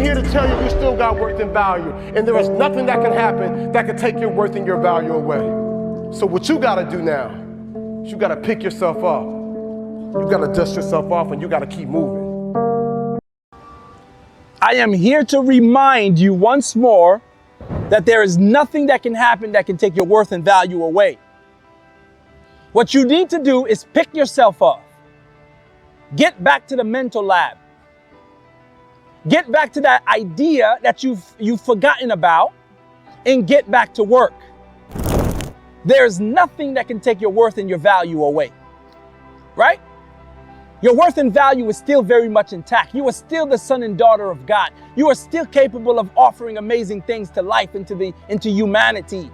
here to tell you still got worth and value. And there is nothing that can happen that can take your worth and your value away. So what you gotta do now is you gotta pick yourself up. You gotta dust yourself off and you gotta keep moving. I am here to remind you once more that there is nothing that can happen that can take your worth and value away. What you need to do is pick yourself up. Get back to the mental lab. Get back to that idea that you've forgotten about and get back to work. There's nothing that can take your worth and your value away, right? Your worth and value is still very much intact. You are still the son and daughter of God. You are still capable of offering amazing things to life and into humanity.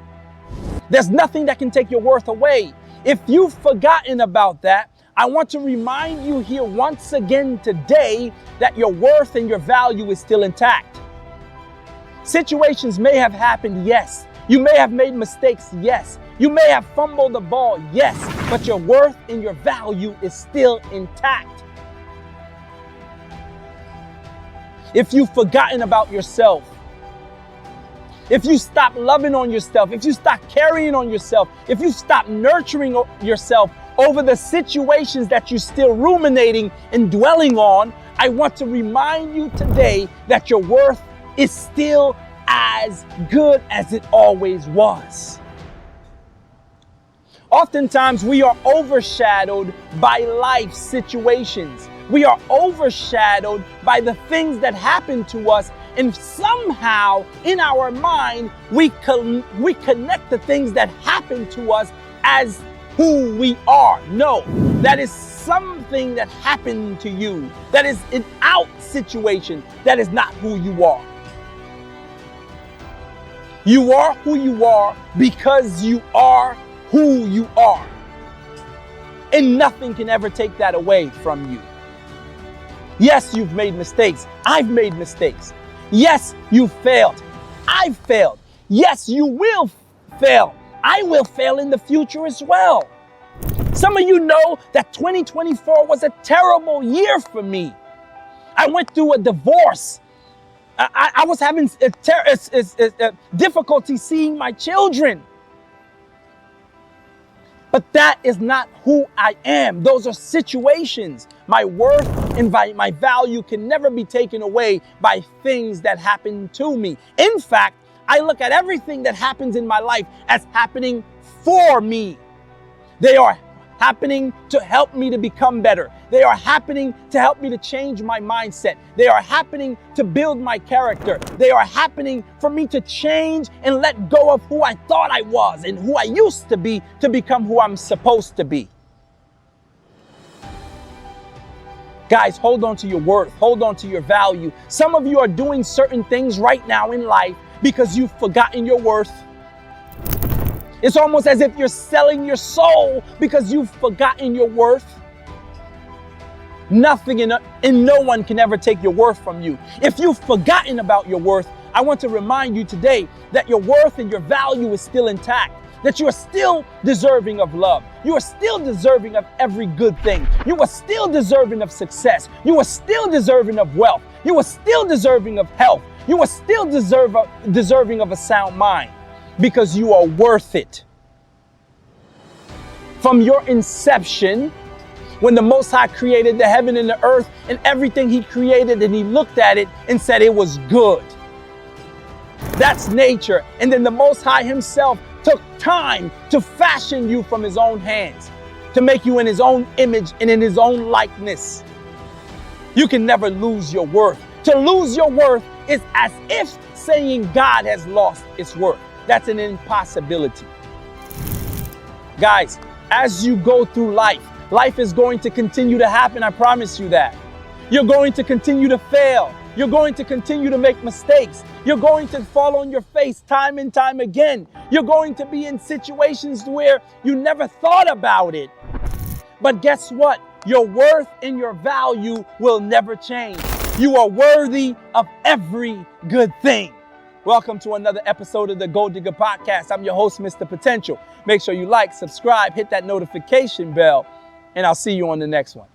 There's nothing that can take your worth away. If you've forgotten about that, I want to remind you here once again today that your worth and your value is still intact. Situations may have happened, yes. You may have made mistakes, yes. You may have fumbled the ball, yes. But your worth and your value is still intact. If you've forgotten about yourself, if you stop loving on yourself, if you stop carrying on yourself, if you stop nurturing yourself over the situations that you're still ruminating and dwelling on, I want to remind you today that your worth is still as good as it always was. Oftentimes we are overshadowed by life situations. We are overshadowed by the things that happen to us, and somehow in our mind we connect the things that happen to us as who we are. No, that is something that happened to you. That is an out situation. That is not who you are. You are who you are because you are who you are. And nothing can ever take that away from you. Yes, you've made mistakes. I've made mistakes. Yes, you failed. I've failed. Yes, you will fail. I will fail in the future as well. Some of you know that 2024 was a terrible year for me. I went through a divorce. I was having difficulty seeing my children. But that is not who I am. Those are situations. My worth and my value can never be taken away by things that happen to me. In fact, I look at everything that happens in my life as happening for me. They are happening to help me to become better. They are happening to help me to change my mindset. They are happening to build my character. They are happening for me to change and let go of who I thought I was and who I used to be to become who I'm supposed to be. Guys, hold on to your worth. Hold on to your value. Some of you are doing certain things right now in life because you've forgotten your worth. It's almost as if you're selling your soul because you've forgotten your worth. Nothing and no one can ever take your worth from you. If you've forgotten about your worth, I want to remind you today that your worth and your value is still intact, that you are still deserving of love. You are still deserving of every good thing. You are still deserving of success. You are still deserving of wealth. You are still deserving of health. You are still deserving of a sound mind. Because you are worth it. From your inception, when the Most High created the heaven and the earth and everything He created, and He looked at it and said it was good. That's nature. And then the Most High Himself took time to fashion you from His own hands, to make you in His own image and in His own likeness. You can never lose your worth. To lose your worth is as if saying God has lost its worth. That's an impossibility. Guys, as you go through life, life is going to continue to happen. I promise you that. You're going to continue to fail. You're going to continue to make mistakes. You're going to fall on your face time and time again. You're going to be in situations where you never thought about it. But guess what? Your worth and your value will never change. You are worthy of every good thing. Welcome to another episode of the Gold Digger Podcast. I'm your host, Mr. Potential. Make sure you like, subscribe, hit that notification bell, and I'll see you on the next one.